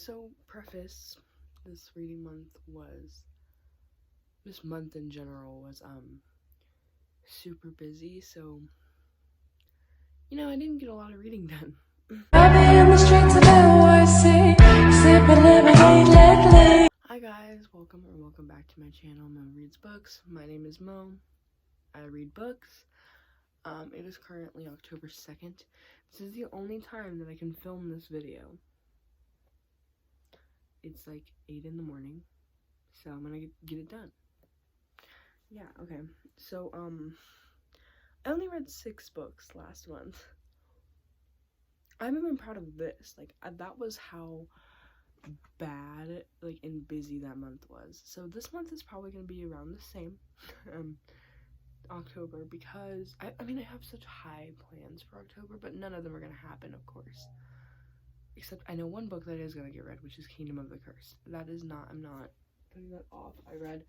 So, preface, this month in general was, super busy, so, I didn't get a lot of reading done. Hi guys, welcome back to my channel, Mo Reads Books. My name is Mo. I read books. It is currently October 2nd. This is the only time that I can film this video. It's like 8 in the morning, so I'm gonna get it done. Yeah, okay. So, I only read 6 books last month. I'm even proud of this. Like, that was how bad, like, and busy that month was. So this month is probably gonna be around the same, October, because I mean, I have such high plans for October, but none of them are gonna happen, of course. Except I know one book that is gonna get read, which is Kingdom of the Curse. That is not, I'm not putting that off. I read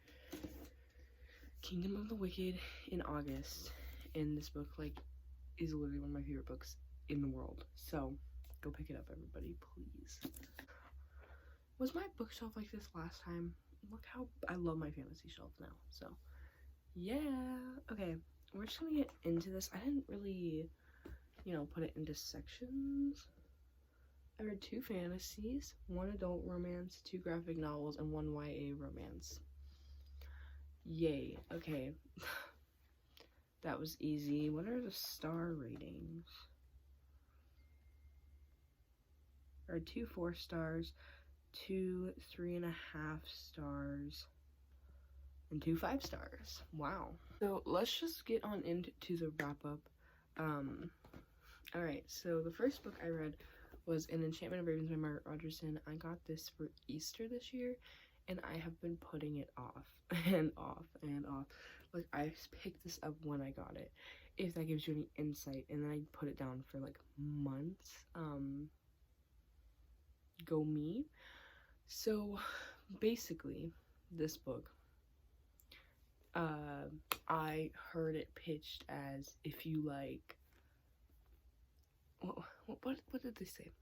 Kingdom of the Wicked in August, and this book, like, is literally one of my favorite books in the world. So, go pick it up, everybody, please. Was my bookshelf like this last time? Look how, I love my fantasy shelf now, so, yeah. Okay, we're just gonna get into this. I didn't really, put it into sections. I read 2 fantasies, 1 adult romance, 2 graphic novels, and 1 YA romance. Yay. Okay. That was easy. What are the star ratings? There are 2 4 stars, 2 3.5 stars, and 2 5 stars. Wow. So let's just get on into the wrap up. Alright, so the first book I read was An Enchantment of Ravens by Margaret Rogerson. I got this for Easter this year, and I have been putting it off and off and off. Like, I picked this up when I got it, if that gives you any insight, and then I put it down for like months. Go me. So basically, this book, I heard it pitched as, if you like, what did they say?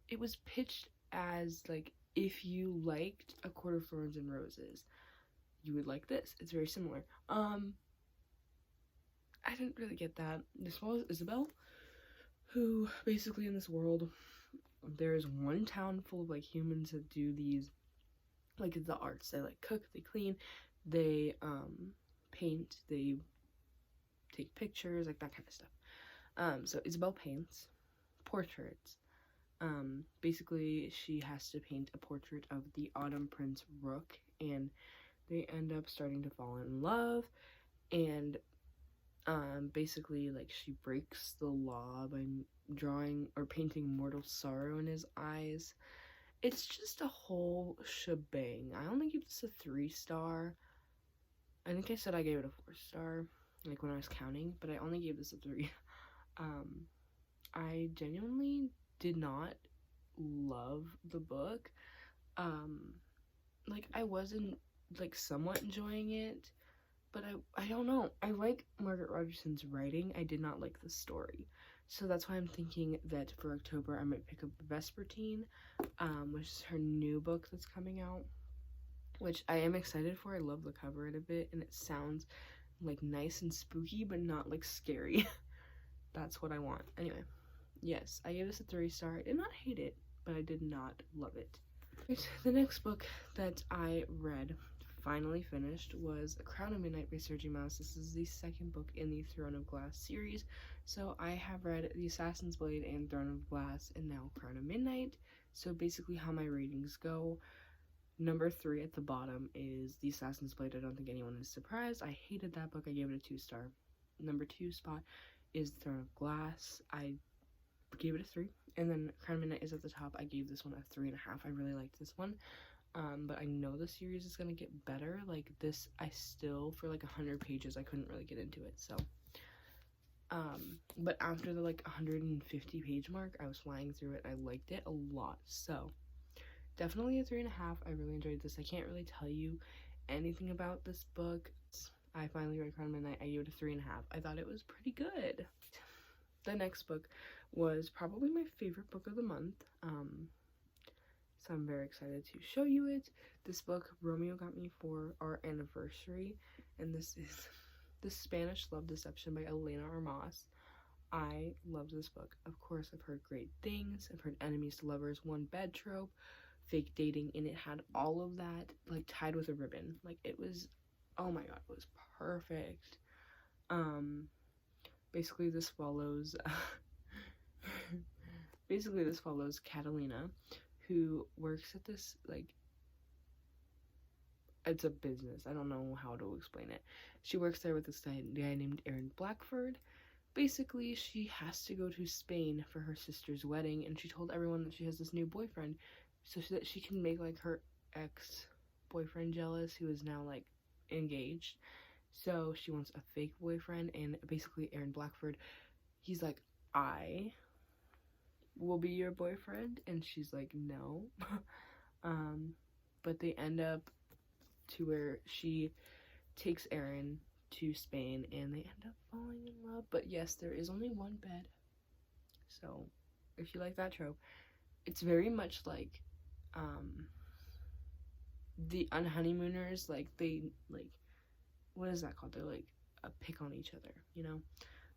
It was pitched as, like, if you liked A Court of Thorns and Roses, you would like this. It's very similar. I didn't really get that. This was Isabel, who basically in this world, there's one town full of, like, humans that do these, like, the arts. They, like, cook, they clean, they paint, they take pictures, like, that kind of stuff. So Isabel paints portraits. Basically, she has to paint a portrait of the Autumn Prince Rook, and they end up starting to fall in love, and basically, like, she breaks the law by drawing or painting mortal sorrow in his eyes. It's just a whole shebang. I only give this a 3-star. I think I said I gave it a 4-star, like, when I was counting, but I only gave this a 3. I genuinely did not love the book. Like, I wasn't, like, somewhat enjoying it, but I don't know. I like Margaret Rogerson's writing. I did not like the story. So that's why I'm thinking that for October I might pick up Vespertine, which is her new book that's coming out, which I am excited for. I love the cover of it, and it sounds, like, nice and spooky, but not, like, scary. That's what I want. Anyway, yes, I gave this a 3-star. I did not hate it, but I did not love it. The next book that I read, finally finished, was A Crown of Midnight by Sergi Mouse. This is the 2nd book in the Throne of Glass series. So I have read The Assassin's Blade and Throne of Glass, and now Crown of Midnight. So basically how my ratings go, number 3 at the bottom is The Assassin's Blade. I don't think anyone is surprised. I hated that book. I gave it a 2-star. Number 2 spot is Throne of Glass. I gave it a 3. And then Crown of Midnight is at the top. I gave this one a 3.5. I really liked this one. But I know the series is gonna get better. Like, this, I still, for like 100 pages, I couldn't really get into it, so. But after the, like, 150 page mark, I was flying through it. I liked it a lot, so. Definitely a 3.5. I really enjoyed this. I can't really tell you anything about this book. I finally read Crown of Midnight. I gave it a 3.5. I thought it was pretty good. The next book was probably my favorite book of the month. So I'm very excited to show you it. This book Romeo got me for our anniversary, and this is The Spanish Love Deception by Elena Armas. I love this book. Of course, I've heard great things. I've heard enemies to lovers, one bed trope, fake dating, and it had all of that, like, tied with a ribbon. Like, it was, oh my god, it was perfect. Basically this follows Catalina, who works at this, like, it's a business. I don't know how to explain it. She works there with this guy named Aaron Blackford. Basically, she has to go to Spain for her sister's wedding, and she told everyone that she has this new boyfriend so that she can make, like, her ex-boyfriend jealous, who is now, like, engaged. So she wants a fake boyfriend, and basically Aaron Blackford, he's like, I will be your boyfriend, and she's like, no. But they end up to where she takes Aaron to Spain, and they end up falling in love. But yes, there is only one bed, so if you like that trope, it's very much like the Unhoneymooners. Like, they, like, what is that called? They're like a pick on each other, you know?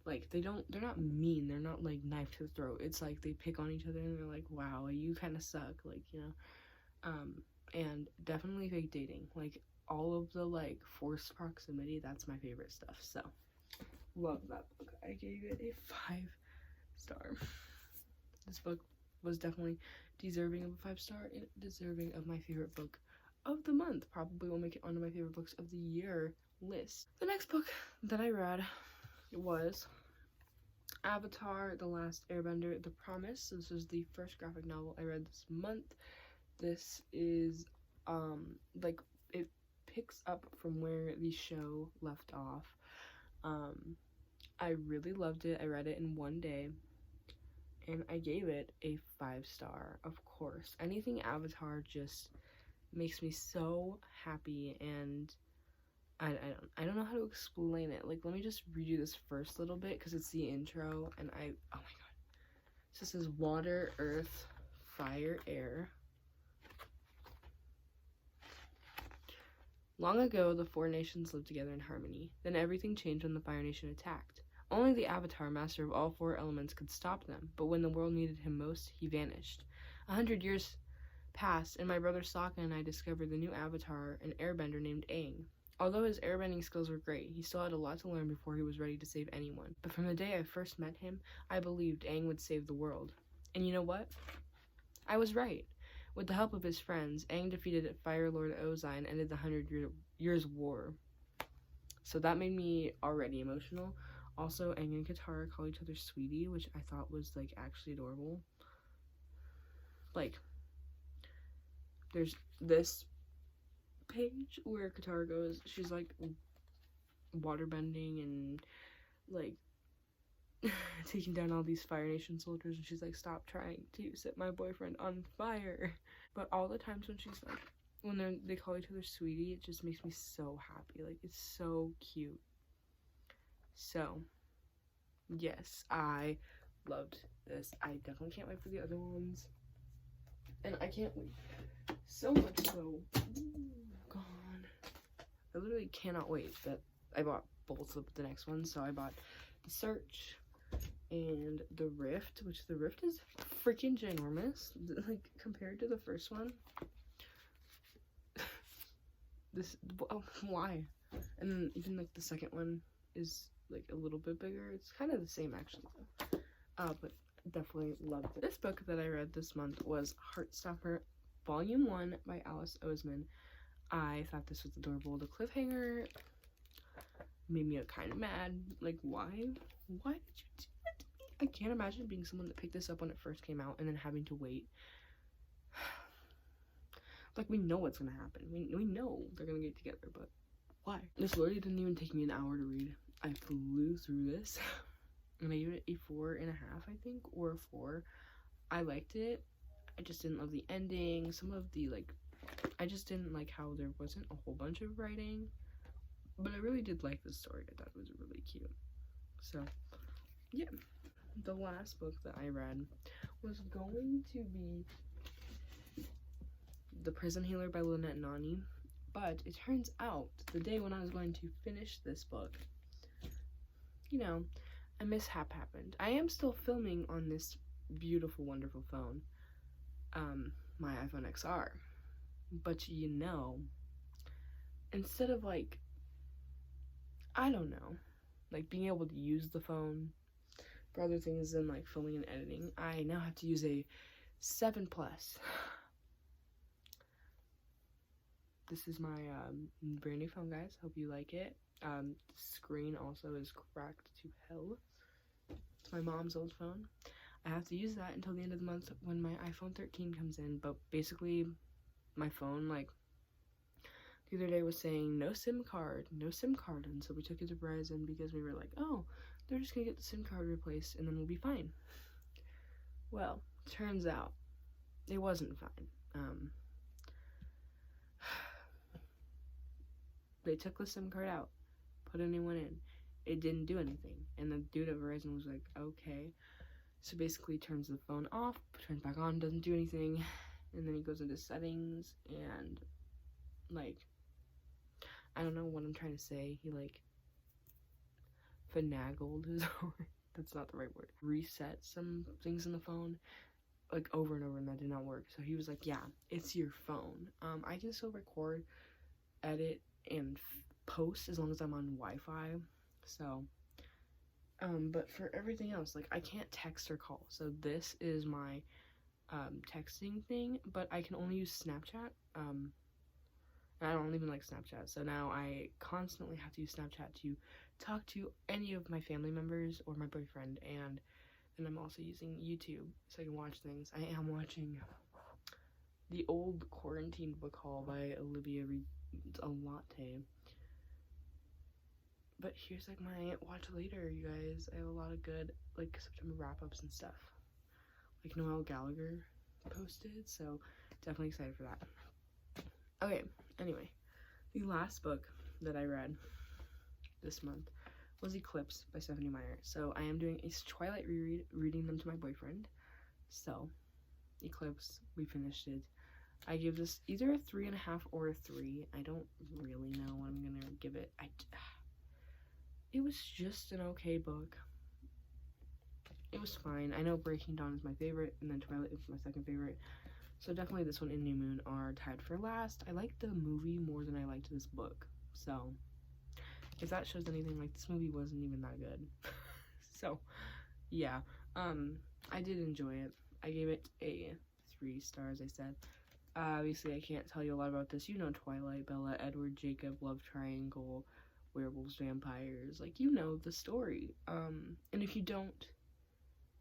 Like, they're not mean, they're not like knife to the throat. It's like they pick on each other and they're like, wow, you kind of suck, like, you know? And definitely fake dating. Like, all of the, like, forced proximity, that's my favorite stuff. So love that book. I gave it a 5-star. This book was definitely deserving of a 5-star and deserving of my favorite book of the month. Probably will make it onto my favorite books of the year list. The next book that I read was Avatar: The Last Airbender, The Promise. This is the first graphic novel I read this month. This is like, it picks up from where the show left off. I really loved it. I read it in one day, and I gave it a 5-star. Of course, anything Avatar just makes me so happy, and I don't know how to explain it. Like, let me just read you this first little bit because it's the intro, and oh my god. So this is water, earth, fire, air. Long ago, the 4 nations lived together in harmony. Then everything changed when the Fire Nation attacked. Only the Avatar, master of all 4 elements, could stop them, but when the world needed him most, he vanished. 100 years passed, and my brother Sokka and I discovered the new Avatar, an airbender named Aang. Although his airbending skills were great, he still had a lot to learn before he was ready to save anyone. But from the day I first met him, I believed Aang would save the world. And you know what? I was right. With the help of his friends, Aang defeated Fire Lord Ozai and ended the 100 Years' War. So that made me already emotional. Also, Aang and Katara call each other sweetie, which I thought was, like, actually adorable. Like, there's this page where Katara goes, she's, like, waterbending and, like, taking down all these Fire Nation soldiers, and she's like, stop trying to set my boyfriend on fire. But all the times when she's like, when they call each other sweetie, it just makes me so happy. Like, it's so cute. So yes, I loved this. I definitely can't wait for the other ones, and I can't wait so much so, God, I literally cannot wait that I bought both of the next ones. So I bought The Search and The Rift, which the Rift is freaking ginormous, like, compared to the first one. Why? And then even, like, the second one is, like, a little bit bigger. It's kind of the same, actually, though. But definitely loved it. This book that I read this month was Heartstopper Volume 1 by Alice Oseman. I thought this was adorable. The cliffhanger made me kind of mad. Like, why? Why did you do that to me? I can't imagine being someone that picked this up when it first came out and then having to wait. Like, we know what's gonna happen. We know they're gonna get together, but why? This literally didn't even take me an hour to read. I flew through this, and I gave it a 4.5, I think, or a 4. I liked it. I just didn't love the ending. Some of the, like, I just didn't like how there wasn't a whole bunch of writing, but I really did like the story. I thought it was really cute. So, yeah. The last book that I read was going to be The Prison Healer by Lynette Nani. But it turns out, the day when I was going to finish this book, you know, a mishap happened. I am still filming on this beautiful, wonderful phone, my iPhone XR. But you know, instead of like, I don't know, like being able to use the phone for other things than like filming and editing, I now have to use a 7 Plus. This is my brand new phone, guys. Hope you like it. The screen also is cracked to hell. It's my mom's old phone. I have to use that until the end of the month when my iPhone 13 comes in, but basically my phone, like, the other day was saying no SIM card, and so we took it to Verizon because we were like, oh, they're just gonna get the SIM card replaced and then we'll be fine. Well, turns out it wasn't fine. They took the SIM card out, put a new one in. It didn't do anything, and the dude at Verizon was like, okay. So basically turns the phone off, turns back on, doesn't do anything, and then he goes into settings, and, like, I don't know what I'm trying to say. He, like, finagled his that's not the right word. Reset some things in the phone, like, over and over, and that did not work. So he was like, yeah, it's your phone. I can still record, edit, and post as long as I'm on Wi-Fi. So, but for everything else, like, I can't text or call. So this is my texting thing, but I can only use Snapchat. And I don't even like Snapchat, so now I constantly have to use Snapchat to talk to any of my family members or my boyfriend, and then I'm also using YouTube so I can watch things. I am watching the old quarantine book haul by Olivia Reed, a latte. But here's like my watch later, you guys. I have a lot of good like September wrap-ups and stuff. Like Noel Gallagher posted, so definitely excited for that. Okay, anyway, the last book that I read this month was Eclipse by Stephanie Meyer. So I am doing a Twilight reread, reading them to my boyfriend. So, Eclipse, we finished it. I give this either a 3.5 or a 3. I don't really know what I'm gonna give it. It was just an okay book. It was fine. I know Breaking Dawn is my favorite, and then Twilight is my second favorite. So definitely this one and New Moon are tied for last. I liked the movie more than I liked this book. So, if that shows anything, like, this movie wasn't even that good. So, yeah. I did enjoy it. I gave it a 3 stars, I said. Obviously, I can't tell you a lot about this. You know Twilight, Bella, Edward, Jacob, love triangle, werewolves, vampires. Like, you know the story. And if you don't,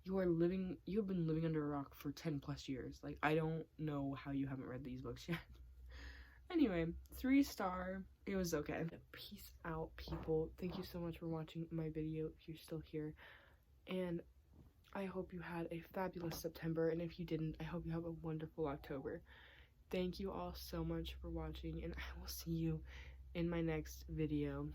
you have been living under a rock for 10 plus years. Like, I don't know how you haven't read these books yet. Anyway, 3 star. It was okay. Peace out, people. Thank you so much for watching my video if you're still here. And I hope you had a fabulous September. And if you didn't, I hope you have a wonderful October. Thank you all so much for watching, and I will see you in my next video.